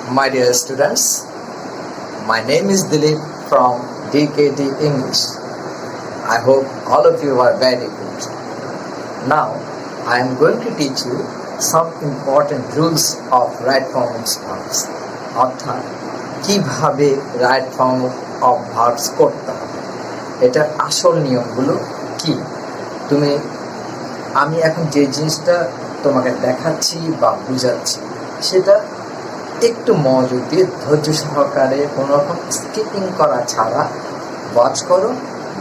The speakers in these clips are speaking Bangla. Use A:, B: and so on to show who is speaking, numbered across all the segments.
A: My dear students, my name is Dilip from DKT English. I hope all of you are very good. Now, I am going to teach you some important rules of right form of verbs. অর্থাৎ কিভাবে রাইট ফর্ম অফ ভার্বস করতে হবে, এটার আসল নিয়মগুলো কি। আমি এখন যে জিনিসটা তোমাকে দেখাচ্ছি বা বুঝাচ্ছি সেটা একটু মনোযোগ দিয়ে ধৈর্য সহকারে কোনো রকম স্কিপিং করা ছাড়া ওয়াচ করো,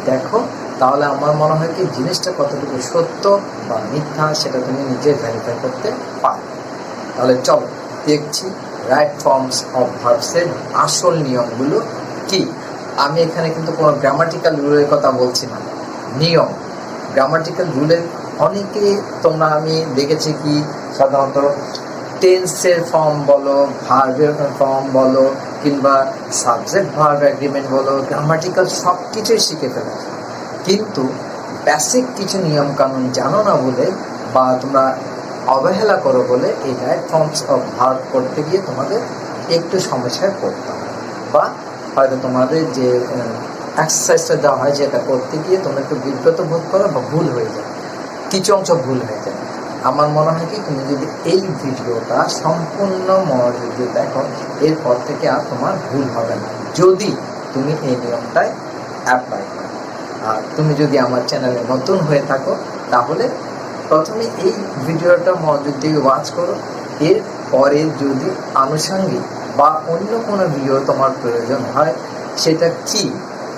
A: দেখো, তাহলে আমার মনে হয় কি জিনিসটা কতটুকু সত্য বা মিথ্যা সেটা তুমি নিজে ভেরিফাই করতে পারো। তাহলে চলো দেখছি রাইট ফর্মস অফ ভার্বসের আসল নিয়মগুলো কি। আমি এখানে কিন্তু কোনো গ্রামাটিক্যাল রুলের কথা বলছি না, নিয়ম। গ্রামাটিক্যাল রুলের অনেকে তোমরা আমি দেখেছি কি সাধারণত টেন্সের ফর্ম বলো, ভার্বের ফর্ম বলো, কিংবা সাবজেক্ট ভার্ব এগ্রিমেন্ট বলো, গ্রামাটিক্যাল সব কিছুই শিখে ফেলেছে, কিন্তু বেসিক কিছু নিয়মকানুন জানো না বলে বা তোমরা অবহেলা করো বলে এই রাইট ফর্মস অফ ভার্ব করতে গিয়ে তোমাদের একটু সমস্যায় পড়তে হয়, বা হয়তো তোমাদের যে এক্সারসাইজটা দেওয়া হয় যেটা করতে গিয়ে তোমরা একটু বিব্রত বোধ করো বা ভুল হয়ে যায়, কিছু অংশ ভুল হয়ে যায়। আমার মনে হয় কি তুমি যদি এই ভিডিওটা সম্পূর্ণ মনোযোগ দিয়ে দেখো, এরপর থেকে আর তোমার ভুল হবে না যদি তুমি এই নিয়মটায় অ্যাপ্লাই করো। আর তুমি যদি আমার চ্যানেলে নতুন হয়ে থাকো তাহলে প্রথমে এই ভিডিওটা মনোযোগ দিয়ে ওয়াচ করো, এরপরে যদি আনুষঙ্গিক বা অন্য কোনো ভিডিও তোমার প্রয়োজন হয় সেটা কি,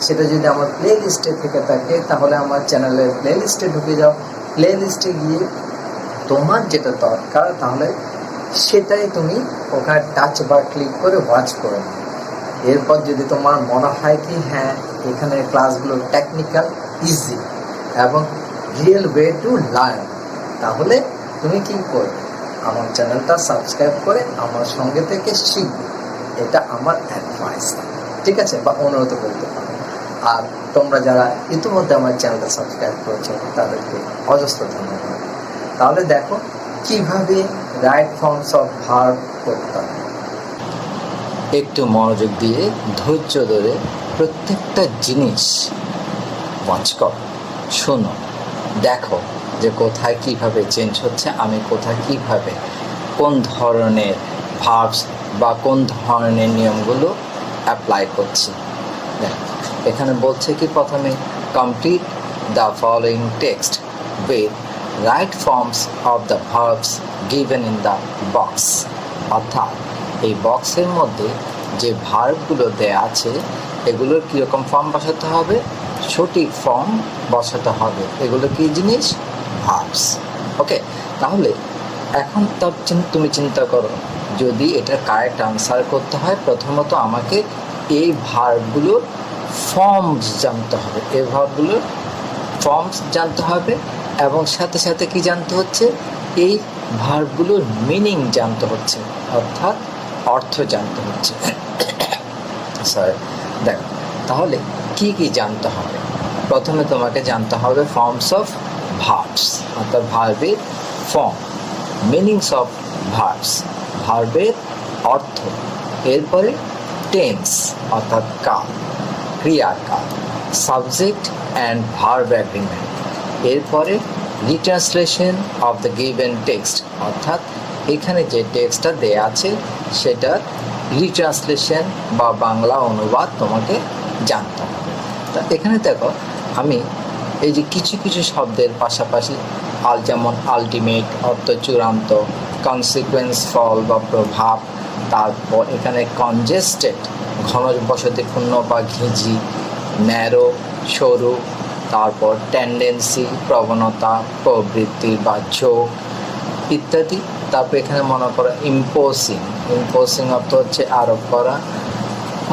A: সেটা যদি আমার প্লে লিস্টে থেকে থাকে তাহলে আমার চ্যানেলের প্লে লিস্টে ঢুকে যাও, প্লে লিস্টে গিয়ে তোমার যেটা দরকার তাহলে সেটাই তুমি ওখানে টাচ বা ক্লিক করে ওয়াচ করে নাও। এরপর যদি তোমার মনে হয় কি হ্যাঁ এখানে ক্লাসগুলো টেকনিক্যাল, ইজি এবং রিয়েল ওয়ে টু লার্ন, তাহলে তুমি কি করবে, আমার চ্যানেলটা সাবস্ক্রাইব করে আমার সঙ্গে থেকে শিখবে। এটা আমার অ্যাডভাইস, ঠিক আছে, বা অনুরোধ করতে পারো। আর তোমরা যারা ইতিমধ্যে আমার চ্যানেলটা সাবস্ক্রাইব করেছো তাদেরকে অজস্র ধন্যবাদ। তাহলে দেখো কিভাবে রাইট ফর্মস অফ ভার্ব করতে হবে। একটু মনোযোগ দিয়ে ধৈর্য ধরে প্রত্যেকটা জিনিস ওয়াচ করো, শোনো, দেখো যে কোথায় কিভাবে চেঞ্জ হচ্ছে, আমি কোথায় কিভাবে কোন ধরনের ভার্বস বা কোন ধরনের নিয়মগুলো অ্যাপ্লাই করছি। দেখো এখানে বলছে কি প্রথমে complete the following text with right forms of the verbs given in the box. অর্থাৎ এই বক্সের মধ্যে যে ভার্বগুলো দেয়া আছে এগুলোর কীরকম ফর্ম বসাতে হবে, সঠিক ফর্ম বসাতে হবে। এগুলো কী জিনিস, ভার্বস। ওকে, তাহলে এখন তুমি চিন্তা করো যদি এটার কারেক্ট আনসার করতে হয় প্রথমত আমাকে এই ভার্বগুলোর ফর্মস জানতে হবে, এই ভার্বগুলোর ফর্মস জানতে হবে এবং সাথে সাথে কি জানতে হচ্ছে, এই ভার্বগুলোর মিনিং জানতে হচ্ছে, অর্থাৎ অর্থ জানতে হচ্ছে। সরি, দেখো তাহলে কি কি জানতে হবে। প্রথমে তোমাকে জানতে হবে ফর্মস অফ ভার্বস, অর্থাৎ ভার্বের ফর্ম, মিনিংস অফ ভার্বস, ভার্বের অর্থ, এরপরে টেন্স অর্থাৎ কাল, ক্রিয়াকাল, সাবজেক্ট অ্যান্ড ভার্ব এগ্রিমেন্ট, এরপরে রিট্রান্সলেশন অফ দ্য গিভেন টেক্সট, অর্থাৎ এখানে যে টেক্সটটা দেয়া আছে সেটার রিট্রান্সলেশন বা বাংলা অনুবাদ তোমাকে জানতে হবে। তা এখানে দেখো আমি এই যে কিছু কিছু শব্দের পাশাপাশি যেমন আলটিমেট অর্থ চূড়ান্ত, কনসিকুয়েন্স ফল বা প্রভাব, তারপর এখানে কনজেস্টেড ঘনবসতিপূর্ণ বা ঘিজি, ন্যারো সরু, তারপর টেন্ডেন্সি প্রবণতা, প্রবৃত্তি বা ঝোঁক ইত্যাদি। তারপর এখানে মনে করো ইম্পোজিং, ইম্পোজিং অর্থ হচ্ছে আরোপ করা।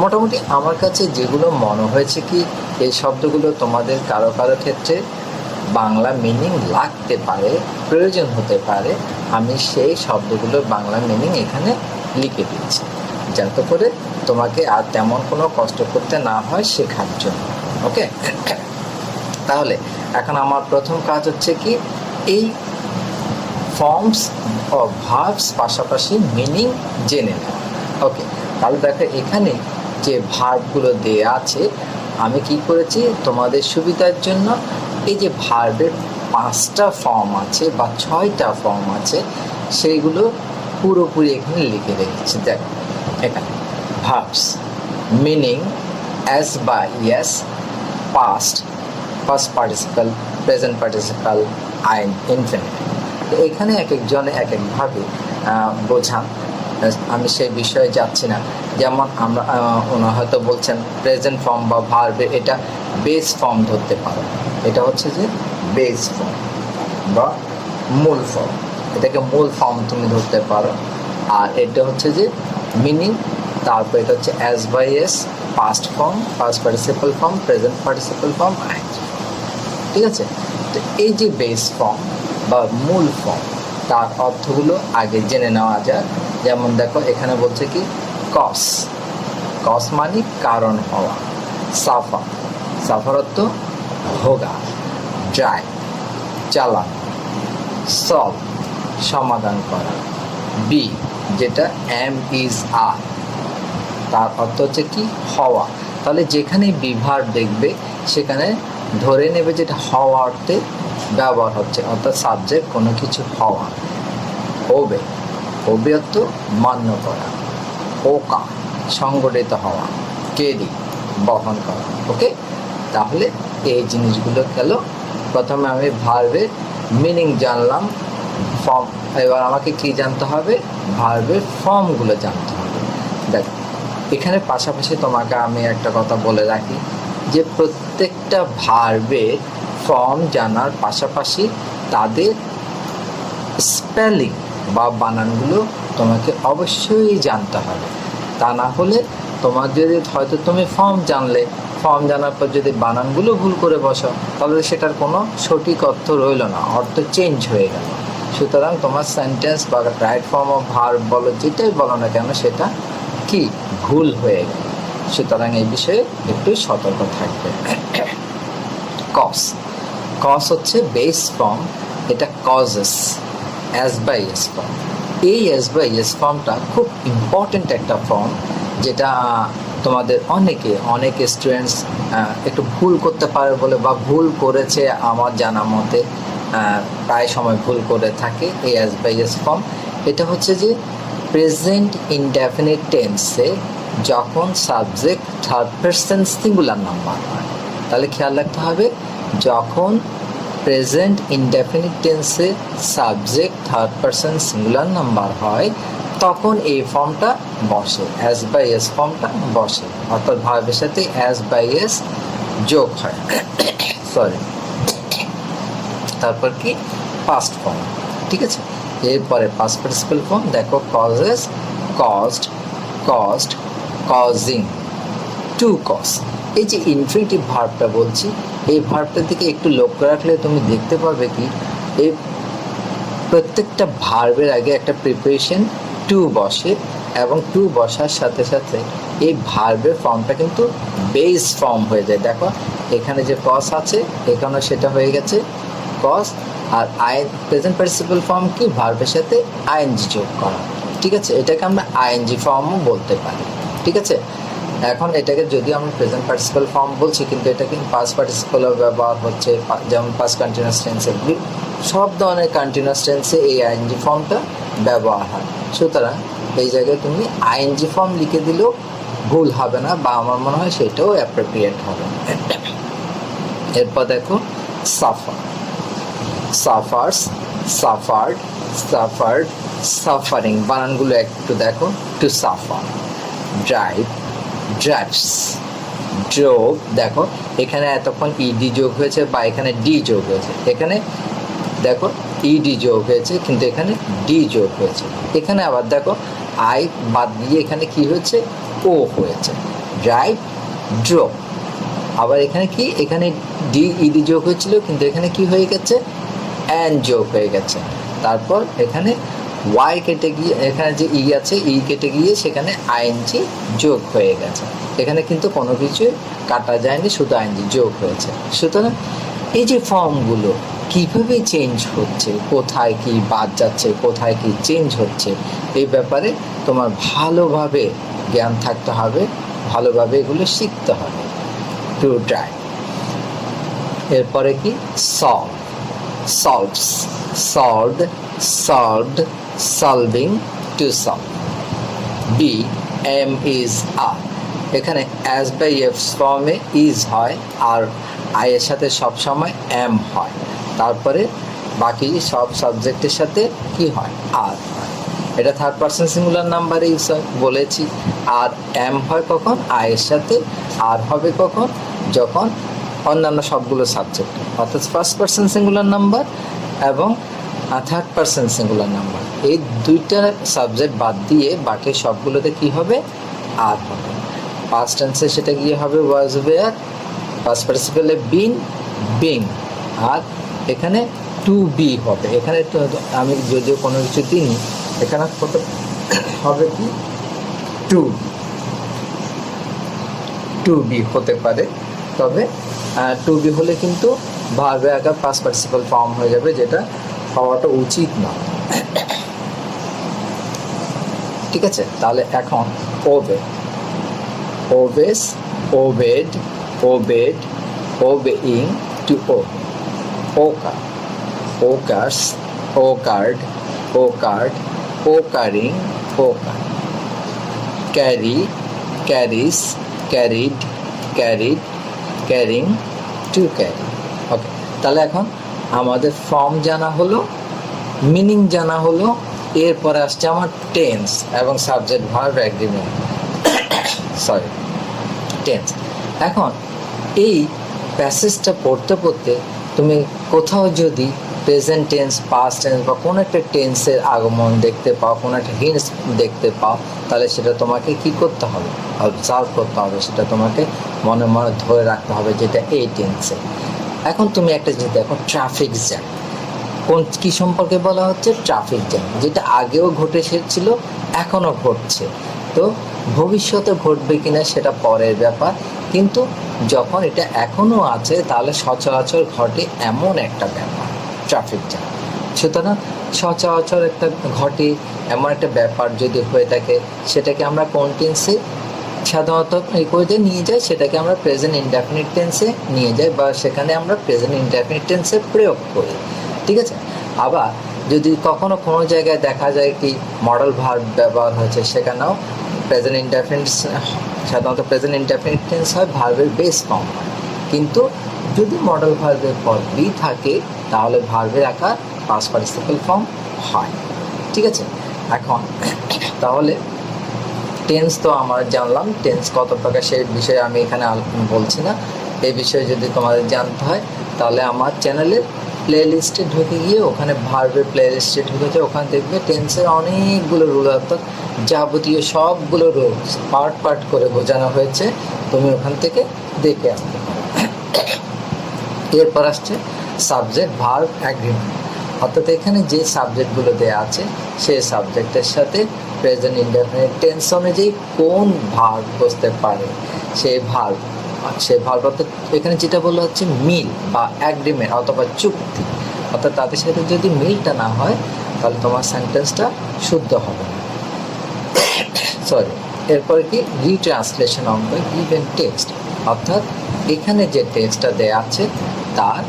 A: মোটামুটি আমার কাছে যেগুলো মনে হয়েছে কি এই শব্দগুলো তোমাদের কারো কারো ক্ষেত্রে বাংলা মিনিং লাগতে পারে, প্রয়োজন হতে পারে, আমি সেই শব্দগুলোর বাংলা মিনিং এখানে লিখে দিচ্ছি যাতে করে তোমাকে আর তেমন কোনো কষ্ট করতে না হয় শেখার জন্য। ওকে, তাহলে এখন আমার প্রথম কাজ হচ্ছে কি এই ফর্মস অফ ভার্বস পাশাপাশি মিনিং জেনে নেওয়া। ওকে, তাহলে দেখো এখানে যে ভার্বগুলো দেয়া আছে, আমি কি করেছি তোমাদের সুবিধার জন্য এই যে ভার্বের 5টা ফর্ম আছে বা 6টা ফর্ম আছে সেইগুলো পুরোপুরি এখানে লিখে রেখেছি। দেখো এখানে ভার্বস মিনিং অ্যাজ বা yes, past, first participle, present participle, আইন, ইনফিনিট। তো এখানে এক একজনে এক একভাবে বোঝান, আমি সেই বিষয়ে যাচ্ছি না। যেমন আমরা ওনারা হয়তো বলছেন প্রেজেন্ট ফর্ম বা ভার্বে এটা বেস ফর্ম ধরতে পারো, এটা হচ্ছে যে বেস ফর্ম বা মূল ফর্ম, এটাকে মূল ফর্ম তুমি ধরতে পারো। আর এটা হচ্ছে যে মিনিং, তারপর এটা হচ্ছে as by S, past form, first participle form, present participle form, ING. ঠিক আছে, তো এই যে বেস ফর্ম বা মূল ফর্ম তার অর্থগুলো আগে জেনে নেওয়া যায়। যেমন দেখো এখানে বলছে কি কজ, কজ মানে কারণ হওয়া, সাফার, সাফার অর্থ ভোগা, ড্রাইভ চালানো, সলভ সমাধান করা, বি যেটা এম ইজ আর তার অর্থ হচ্ছে কি হওয়া। তাহলে যেখানে বিভার দেখবে সেখানে ধরে নেবে যেটা হওয়া অর্থে ব্যবহার হচ্ছে, অর্থাৎ সাবজেক্ট কোনো কিছু হওয়া। ওবে, ওবে অর্থ মান্য করা, ওকা সংগঠিত হওয়া, কেরি বহন করা। ওকে, তাহলে এই জিনিসগুলো গেল। প্রথমে আমি ভার্বের মিনিং জানলাম, ফর্ম, এবার আমাকে কি জানতে হবে, ভার্বের ফর্মগুলো জানতে হবে। দেখ এখানে পাশাপাশি তোমাকে আমি একটা কথা বলে রাখি যে প্রত্যেকটা ভার্বের ফর্ম জানার পাশাপাশি তাদের স্পেলিং বা বানানগুলো তোমাকে অবশ্যই জানতে হবে। তা না হলে তোমার যদি হয়তো তুমি ফর্ম জানলে, ফর্ম জানার পর যদি বানানগুলো ভুল করে বসো তাহলে সেটার কোনো সঠিক অর্থ রইল না, অর্থ চেঞ্জ হয়ে গেল। সুতরাং তোমার সেন্টেন্স বা রাইট ফর্ম অফ ভার্ব বলো, যেটাই বলো না কেন সেটা কি ভুল হয়ে গেল। সুতরাং এই বিষয়ে একটু সতর্ক থাকবে। কজ, কজ হচ্ছে বেস ফর্ম, এটা causes, as by S form. এই অ্যাজ বাই এস ফর্মটা খুব ইম্পর্টেন্ট একটা ফর্ম, যেটা তোমাদের অনেক স্টুডেন্টস একটু ভুল করতে পারে বলে বা ভুল করেছে আমার জানা মতে, প্রায় সময় ভুল করে থাকে। এই অ্যাজ বাই এস ফর্ম এটা হচ্ছে যে প্রেজেন্ট ইনডেফিনিট টেন্সে যখন subject third person singular number হয়, তাহলে খেয়াল রাখতে হবে যখন প্রেজেন্ট ইনডেফিনিট টেন্সে subject third person singular number হয় তখন এই ফর্মটা বসে, অ্যাজ বাই এস ফর্মটা বসে, অর্থাৎ ভার্বের সাথে অ্যাজ বাই এস যোগ হয়। সরি, তারপর কি পাস্ট ফর্ম। ঠিক আছে, এরপরে পাস্ট পার্টিসিপাল ফর্ম দেখো causes, caused, caused, causing, to cause. এই যে ইনফিনিটিভ ভার্বটা বলছি, এই ভার্বটার দিকে একটু লক্ষ্য রাখলে তুমি দেখতে পাবে কি এই প্রত্যেকটা ভার্বের আগে একটা প্রিপারেশন টু বসে এবং টু বসার সাথে সাথে এই ভার্বের ফর্মটা কিন্তু বেস ফর্ম হয়ে যায়। দেখো এখানে যে কজ আছে এখানেও সেটা হয়ে গেছে কজ, আর প্রেজেন্ট পার্টিসিপাল ফর্ম কি ভার্বের সাথে আইএনজি যোগ করা। ঠিক আছে, এটাকে আমরা আইএনজি ফর্মও বলতে পারি। ঠিক আছে, এখন এটাকে যদি আমরা প্রেজেন্ট পার্টিসিপাল ফর্ম বলছি কিন্তু এটা কিন্তু পাস্ট পার্টিসিপালও ব্যবহার হচ্ছে, যেমন পাস্ট কন্টিনিউয়াস টেন্সে সব ধরনের কন্টিনিউয়াস টেন্সে এই আইএনজি ফর্মটা ব্যবহার হয়। সুতরাং এই জায়গায় তুমি আইএনজি ফর্ম লিখে দিলেও ভুল হবে না, বা আমার মনে হয় সেটাও অ্যাপ্রোপ্রিয়েট হবে। এরপর দেখো suffer, suffers, suffered, suffered, suffering, বানানগুলো একটু দেখো। To suffer, drive, drives, drove. দেখো এখানে এতক্ষণ ইডি যোগ হয়েছে বা এখানে ডি যোগ হয়েছে, এখানে দেখো ইডি যোগ হয়েছে কিন্তু এখানে ডি যোগ হয়েছে। এখানে আবার দেখো আই বাদ দিয়ে এখানে কি হয়েছে, ও হয়েছে, ড্রাইভ, ড্রোভ। আবার এখানে কি, এখানে ডি ইডি যোগ হয়েছিল কিন্তু এখানে কি হয়ে গেছে, অ্যান যোগ হয়ে গেছে। তারপর এখানে ওয়াই কেটে গিয়ে এখানে যে ই আছে ই কেটে গিয়ে সেখানে আইএনজি যোগ হয়ে গেছে। এখানে কিন্তু কোনো কিছু কাটা যায়নি, শুধু আইএনজি যোগ হয়েছে। সুতরাং এই যে ফর্মগুলো কিভাবে চেঞ্জ হচ্ছে, কোথায় কি বাদ যাচ্ছে, কোথায় কি চেঞ্জ হচ্ছে, এই ব্যাপারে তোমার ভালোভাবে জ্ঞান থাকতে হবে, ভালোভাবে এগুলো শিখতে হবে। To try. এরপরে কি solve, solves, solved, solved, solving, to solve. Be am is are, এখানে অ্যাজ বাই এফ ফর্মে ইজ হয় আর আই এর সাথে সবসময় এম হয়, তারপরে বাকি সব সাবজেক্টের সাথে কি হয়, আর হয়। এটা থার্ড পারসন সিঙ্গুলার নাম্বারে ইউজ হয় বলেছি। আর এম হয় কখন, আই এর সাথে, আর হবে কখন, যখন অন্যান্য সবগুলো সাবজেক্ট, অর্থাৎ ফার্স্ট পারসন সিঙ্গুলার নাম্বার এবং থার্ড পারসন সিঙ্গুলার নাম্বার, এই দুইটা সাবজেক্ট বাদ দিয়ে বাকি সবগুলোতে কি হবে, আর হবে। পাস্ট টেন্সে সেটা গিয়ে হবে ওয়াজ ওয়্যার, পাস্ট পার্টিসিপেলে বিন, বিং, আর এখানে টু বি হবে। এখানে তো আমি যদিও কোনো কিছু দিইনি, এখানে হবে কি টু বি হতে পারে, তবে টু বি হলে কিন্তু ভার্বের আকার পাস্ট পার্টিসিপল ফর্ম হয়ে যাবে, যেটা হওয়াটা উচিত না। ঠিক আছে, তাহলে এখন obey, obeys, obeyed, obeyed, obeying, to obey. Occur, occurs, occurred, occurred, occurring, occur. Carry, carries, carried, carried, carrying, to carry. Okay, তাহলে এখন আমাদের ফর্ম জানা হলো, মিনিং জানা হলো, এরপরে আসছে আমার টেন্স এবং subject verb agreement, sorry tense. এখন এই প্যাসেজটা পড়তে পড়তে তুমি কোথাও যদি প্রেজেন্ট টেন্স, পাস্ট টেন্স বা কোনো একটা টেন্সের আগমন দেখতে পাও, কোনো একটা হিন্টস দেখতে পাও, তাহলে সেটা তোমাকে কি করতে হবে, অবজার্ভ করতে হবে, সেটা তোমাকে মনে মনে ধরে রাখতে হবে যেটা এই টেন্সে। এখন তুমি একটা জিনিস দেখো, ট্রাফিক জ্যাম, কোন কী সম্পর্কে বলা হচ্ছে, ট্রাফিক জ্যাম, যেটা আগেও ঘটে এসেছিল, এখনও ঘটছে, তো ভবিষ্যতে ঘটবে কিনা সেটা পরের ব্যাপার, কিন্তু যখন এটা এখনও আছে তাহলে সচরাচর ঘটে এমন একটা ব্যাপার ট্রাফিক জ্যাম। সুতরাং সচরাচর একটা ঘটে এমন একটা ব্যাপার যদি হয়ে থাকে, সেটাকে আমরা কোন টেন্সে সাধারণত এই করে নিয়ে যাই, সেটাকে আমরা প্রেজেন্ট ইনডেফিনিট টেন্সে নিয়ে যাই, বা সেখানে আমরা প্রেজেন্ট ইনডেফিনিট টেন্সে প্রয়োগ করি। ঠিক আছে, আবার যদি কখনো কোনো জায়গায় দেখা যায় কি মডেল ভার্ব ব্যবহার হয়েছে, সেখানেও প্রেজেন্ট ইনডেফিনিট, সাধারণত প্রেজেন্ট ইনডেফিনিট টেন্স হয়, ভার্বের বেস ফর্ম হয়, কিন্তু যদি মডেল ভার্বের পর বি থাকে তাহলে ভার্বের আকার পাস্ট পার্টিসিপল ফর্ম হয়। ঠিক আছে, এখন তাহলে টেন্স তো আমরা জানলাম, টেন্স কত প্রকার সেই বিষয়ে আমি এখানে বলছি না। এই বিষয়ে যদি তোমাদের জানতে হয় তাহলে আমার চ্যানেলের প্লে লিস্টে ঢুকে গিয়ে ওখানে ভার্বের প্লে লিস্টে ঢুকেছে, ওখানে দেখবে টেন্সের অনেকগুলো রুল, অর্থাৎ যাবতীয় সবগুলো রুলস পার্ট পার্ট করে বোঝানো হয়েছে, তুমি ওখান থেকে দেখে আসতে পারো। এরপর আসছে সাবজেক্ট ভার্ব অ্যাগ্রিমেন্ট, অর্থাৎ এখানে যে সাবজেক্টগুলো দেওয়া আছে সেই সাবজেক্টের সাথে প্রেজেন্ট ইনডেফিনিট টেন্স অনুযায়ী কোন ভার্ব বসতে পারে সেই ভার্ব, অর্থাৎ এখানে যেটা বলা হচ্ছে মিল বা অ্যাগ্রিমেন্ট অথবা চুক্তি, অর্থাৎ তাদের সাথে যদি মিলটা না হয় তাহলে তোমার সেন্টেন্সটা শুদ্ধ হবে না। সরি, এরপরে কি রিট্রান্সলেশন অফ দ্য গিভেন টেক্সট, অর্থাৎ এখানে যে টেক্সটটা দেওয়া আছে তার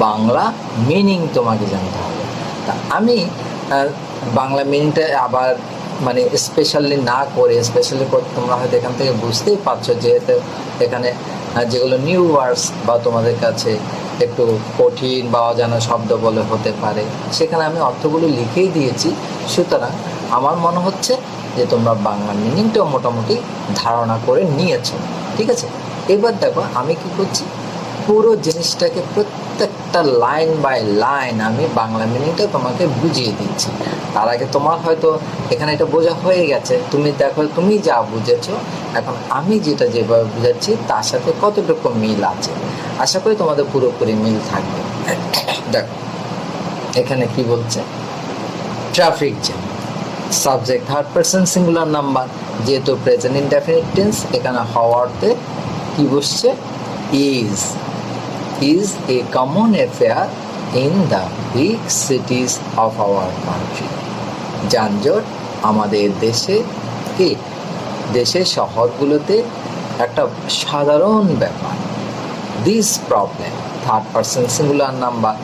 A: বাংলা মিনিং তোমাকে জানতে হবে। তা আমি বাংলা মিনিংটা আবার মানে স্পেশালি না করে, স্পেশালি করে তোমরা হয়তো এখান থেকে বুঝতেই পারছো, যেহেতু এখানে যেগুলো নিউ ওয়ার্ডস বা তোমাদের কাছে একটু কঠিন বা অজানা শব্দ বলে হতে পারে, সেখানে আমি অর্থগুলো লিখেই দিয়েছি। সুতরাং আমার মনে হচ্ছে যে তোমরা বাংলা মিনিংটাও মোটামুটি ধারণা করে নিয়েছো। ঠিক আছে, এবার দেখো আমি কি করছি, পুরো জিনিসটাকে প্রত্যেকটা লাইন বাই লাইন আমি বাংলা মিনিংটা তোমাকে বুঝিয়ে দিচ্ছি। তার আগে তোমার হয়তো এখানে এটা বোঝা হয়ে গেছে, তুমি দেখো তুমি যা বুঝেছো, এখন আমি যেটা যেভাবে বুঝাচ্ছি তার সাথে কতটুকু মিল আছে। আশা করি তোমাদের পুরোপুরি মিল থাকবে। দেখো এখানে কি বলছে, traffic jam, subject third person singular number, যেহেতু প্রেজেন্ট ইনডেফিনিট টেন্স এখানে হওয়ার্থে কি বসছে, is a common affair in the big cities of our country. যানজট আমাদের দেশের শহরগুলোতে একটা সাধারণ ব্যাপার। This problem, third person singular number,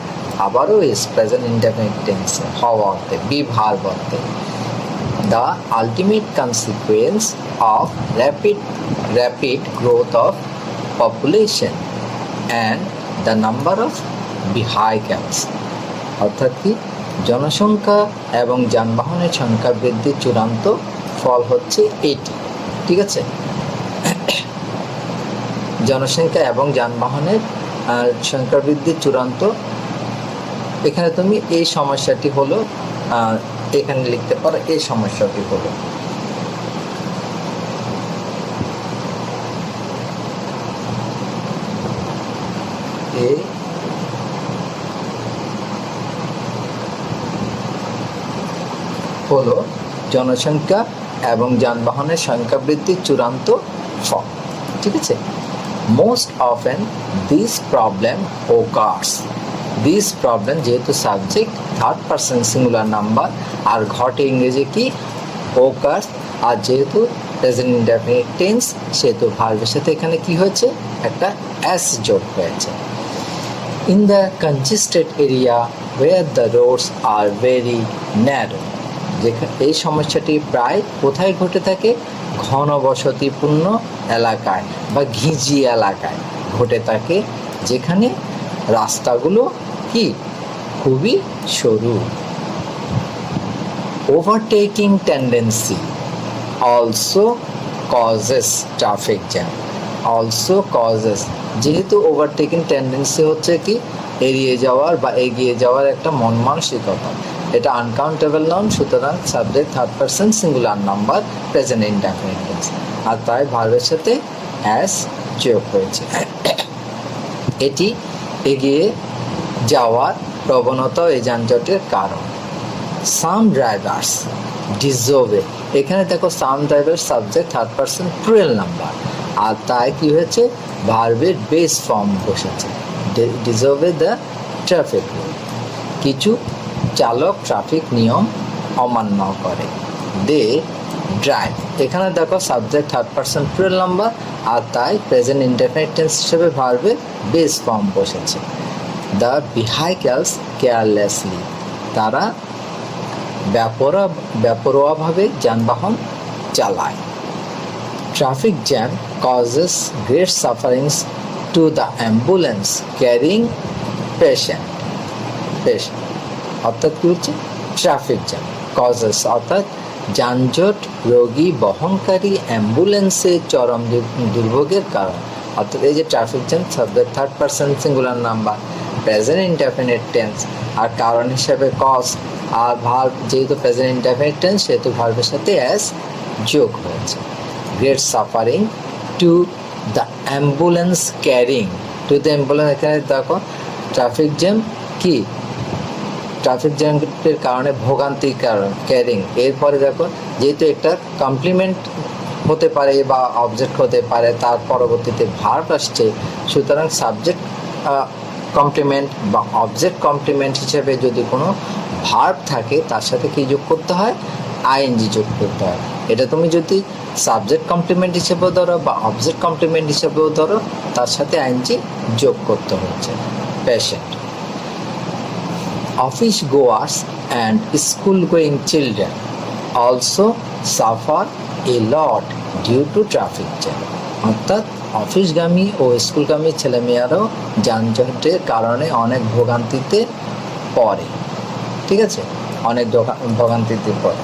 A: আবারও is present indefinite tense, হওয়া অর্থে, be verb অর্থে। The ultimate consequence of rapid growth of population and the number of vehicles, অর্থাৎ কি জনসংখ্যা এবং যানবাহনের সংখ্যা বৃদ্ধির চূড়ান্ত ফল হচ্ছে এটি। ঠিক আছে, জনসংখ্যা এবং যানবাহনের সংখ্যা বৃদ্ধির চূড়ান্ত, এখানে তুমি এই সমস্যাটি হলো, এখানে লিখতে পারো এই সমস্যাটি হলো জনসংখ্যা এবং যানবাহনের সংখ্যা বৃদ্ধির চূড়ান্ত ফল। ঠিক আছে, most often this problem occurs, this problem যেহেতু subject, third person singular number, আর ঘটে ইংরেজি কি occurs, আর যেহেতু প্রেজেন্ট ইনডেফিনিট টেন্স সেহেতু ভার্বের সাথে এখানে কি হয়েছে, একটা s যোগ হয়েছে। In the congested area where the roads are very narrow, যেখানে এই সমস্যাটি প্রায় কোথায় ঘটে থাকে, ঘনবসতিপূর্ণ এলাকায় বা ঘিঞ্জি এলাকায় ঘটে থাকে, যেখানে রাস্তাগুলো কি খুবই সরু। Overtaking tendency also causes traffic jam, also causes, যেহেতু ওভারটেকিং টেন্ডেন্সি হচ্ছে কি এড়িয়ে যাওয়ার বা এগিয়ে যাওয়ার একটা মন মানসিকতা, এটা আনকাউন্টেবল নাউন, সুতরাং subject third person singular number, present indefinite tense, আর তাই ভার্বের সাথে অ্যাস যোগ হয়েছে। এটি এগিয়ে যাওয়ার প্রবণতা এই যানজটের কারণ। সাম ড্রাইভার্স ডিজোভে, এখানে দেখো some driver subject third person plural number, আর তাই কি হয়েছে ভার্বের বেস ফর্ম বসেছে, ডিজোভে দ্য ট্রাফিক রুল, কিছু চালক ট্রাফিক নিয়ম অমান্য করে। দে ড্রাইভ, এখানে দেখো subject third person plural number, আর তাই প্রেজেন্ট ইনডেফিনিট টেন্স হিসেবে ভার্বের বেস ফর্ম বসেছে। দ্য ভেহিকলস কেয়ারলেসলি, তারা বেপরোয়াভাবে যানবাহন চালায়। Traffic jam causes great sufferings to the ambulance carrying patient, অর্থাৎ কি হচ্ছে ট্রাফিক জ্যাম কজেস, অর্থাৎ যানজট রোগী বহনকারী অ্যাম্বুলেন্সে চরম দুর্ভোগের কারণ, অর্থাৎ এই যে traffic jam subject third person singular number, present indefinite tense, আর কারণ হিসাবে কজ, আর ভার্ব যেহেতু প্রেজেন্ট ইনডেফিনিট টেন্স সেহেতু ভার্বের সাথে অ্যাস যোগ হয়েছে। Great suffering to the ambulance carrying, to the ambulance, এখানে দেখো ট্রাফিক জ্যাম কি ট্রাফিক জ্যামের কারণে ভোগান্তির কারণ ক্যারিং, এরপরে দেখো যেহেতু একটা কমপ্লিমেন্ট হতে পারে বা অবজেক্ট হতে পারে, তার পরবর্তীতে ভার্ব আসছে, সুতরাং সাবজেক্ট কমপ্লিমেন্ট বা অবজেক্ট কমপ্লিমেন্ট হিসেবে যদি কোনো ভার্ব থাকে তার সাথে কি যোগ করতে হয়, আইএনজি যোগ করতে হয়। এটা তুমি যদি সাবজেক্ট কমপ্লিমেন্ট হিসেবেও ধরো বা অবজেক্ট কমপ্লিমেন্ট হিসেবেও ধরো, তার সাথে আইএনজি যোগ করতে হচ্ছে। Patient, office goers and school going children also suffer a lot due to traffic jam, অর্থাৎ অফিসগামী ও স্কুলগামী ছেলেমেয়েরাও যানজটের কারণে অনেক ভোগান্তিতে পড়ে। ঠিক আছে, অনেক ভোগান্তিতে পড়ে।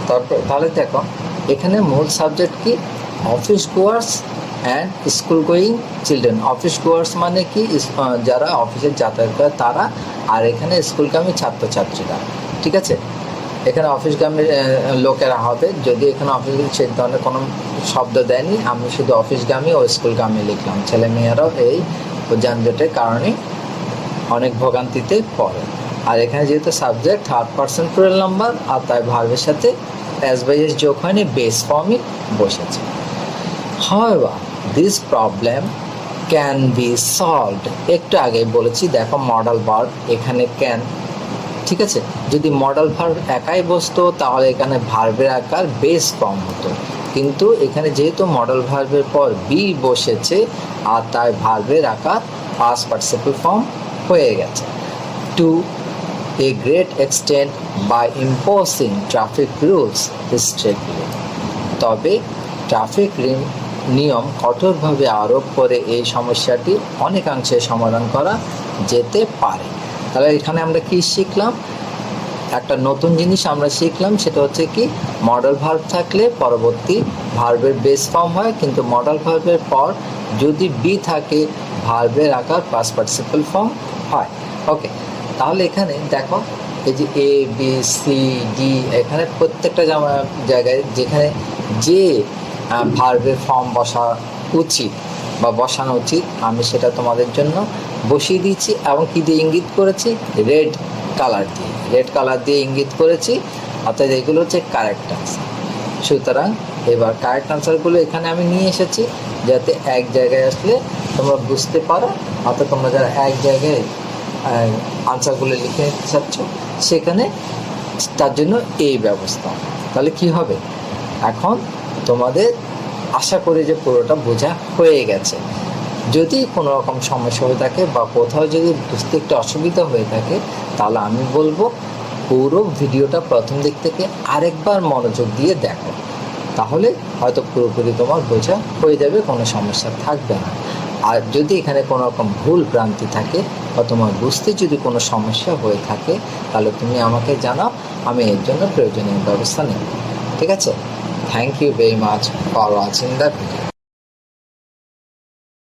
A: তারপর তাহলে দেখো এখানে মূল সাবজেক্ট কি, office goers and school going children. Office goers মানে কি, যারা অফিসে যাতায়াত করে তারা, আর এখানে স্কুলগামী ছাত্রছাত্রীরা। ঠিক আছে, এখানে অফিসগামী লোকেরা হবে, যদি এখানে অফিস সেই ধরনের কোনো শব্দ দেয়নি, আমি শুধু অফিসগামী ও স্কুলগামী লিখলাম। ছেলে মেয়েরাও এই যানজটের কারণে অনেক ভোগান্তিতে পড়ে। আর এখানে যেহেতু subject third person plural number, আর তাই ভার্বের সাথে অ্যাস বাই এস যোগ হয়নি, বেস ফর্মই বসেছে। However, this problem can be solved, একটু আগে বলেছি দেখো মডাল ভার্ব, এখানে ক্যান, ঠিক আছে। যদি মডাল ভার্ব একাই বসতো তাহলে এখানে ভার্বের আকার বেস ফর্ম হতো, কিন্তু এখানে যেহেতু মডাল ভার্বের পর বি বসেছে আর তাই ভার্বের আকার পাস্ট পার্টিসিপল ফর্ম হয়ে গেছে। To a great extent by imposing traffic rules strictly, তবে ট্রাফিক নিয়ম কঠোরভাবে আরোপ করে এই সমস্যাটি অনেকাংশে সমাধান করা যেতে পারে। তাহলে এখানে আমরা কি শিখলাম, একটা নতুন জিনিস আমরা শিখলাম, সেটা হচ্ছে কি মডাল ভার্ব থাকলে পরবর্তী ভার্বের বেস ফর্ম হয়, কিন্তু মডাল ভার্বের পর যদি বি থাকে ভার্বের আকার পাস্ট পার্টিসিপল ফর্ম হয়। ওকে, তাহলে এখানে দেখো এই যে এ বি সি ডি, এখানে প্রত্যেকটা জায়গায় যেখানে যে ভার্বের ফর্ম বসা উচিত বা বসানো উচিত আমি সেটা তোমাদের জন্য বসিয়ে দিয়েছি, এবং কী দিয়ে ইঙ্গিত করেছি, রেড কালার দিয়ে ইঙ্গিত করেছি, অর্থাৎ এগুলো হচ্ছে কারেক্ট আনসার। সুতরাং এবার কারেক্ট আনসারগুলো এখানে আমি নিয়ে এসেছি যাতে এক জায়গায় আসলে তোমরা বুঝতে পারো, অর্থাৎ তোমরা যারা এক জায়গায় আনসারগুলো লিখে নিতে চাচ্ছ সেখানে তার জন্য এই ব্যবস্থা। তাহলে কি হবে, এখন তোমাদের আশা করি যে পুরোটা বোঝা হয়ে গেছে। যদি কোনো রকম সমস্যা হয়ে থাকে বা কোথাও যদি বুঝতে একটু অসুবিধা হয়ে থাকে তাহলে আমি বলবো পুরো ভিডিওটা প্রথম দিক থেকে আরেকবার মনোযোগ দিয়ে দেখো, তাহলে হয়তো পুরোপুরি তোমার বোঝা হয়ে যাবে, কোনো সমস্যা থাকবে না। আর যদি এখানে কোনো রকম ভুল ভ্রান্তি থাকে বা তোমার বুঝতে যদি কোনো সমস্যা হয়ে থাকে তাহলে তুমি আমাকে জানাও, আমি এর জন্য প্রয়োজনীয় ব্যবস্থা নেব। ঠিক আছে, thank you very much for watching the video.